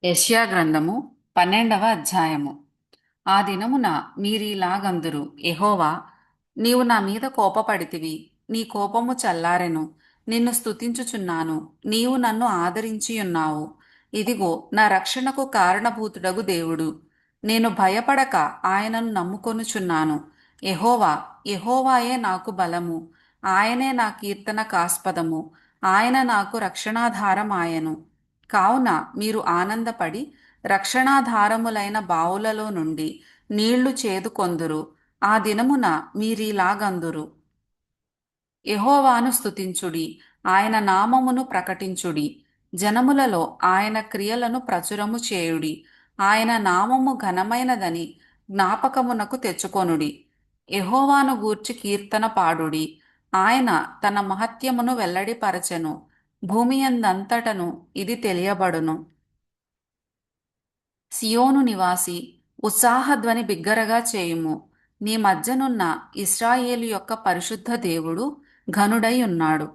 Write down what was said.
యెషయా గ్రంథము 12వ అధ్యాయము. ఆ దినమున మీరీలాగందురు, యెహోవా, నీవు నా మీద కోపపడితివి, నీ కోపము చల్లారెను. నిన్ను స్తుతించుచున్నాను, నీవు నన్ను ఆదరించియున్నావు. ఇదిగో నా రక్షణకు కారణభూతుడగు దేవుడు. నేను భయపడక ఆయనను నమ్ముకొనుచున్నాను. యెహోవా, యెహోవాయే నాకు బలము, ఆయనే నా కీర్తనకాస్పదము, ఆయన నాకు రక్షణాధారమాయెను. కావున మీరు ఆనందపడి రక్షణాధారములైన బావులలో నుండి నీళ్లు చేదుకొందురు. ఆ దినమున మీరీలాగందురు, యెహోవాను స్తుతించుడి, ఆయన నామమును ప్రకటించుడి. జనములలో ఆయన క్రియలను ప్రచురము చేయుడి. ఆయన నామము ఘనమైనదని జ్ఞాపకమునకు తెచ్చుకొనుడి. యెహోవాను గూర్చి కీర్తన పాడుడి. ఆయన తన మహత్యమును వెల్లడిపరచెను. భూమియందంతటను ఇది తెలియబడును. సియోను నివాసి, ఉత్సాహధ్వని బిగ్గరగా చేయుము. నీ మధ్యనున్న ఇశ్రాయేలు యొక్క పరిశుద్ధ దేవుడు ఘనుడై ఉన్నాడు.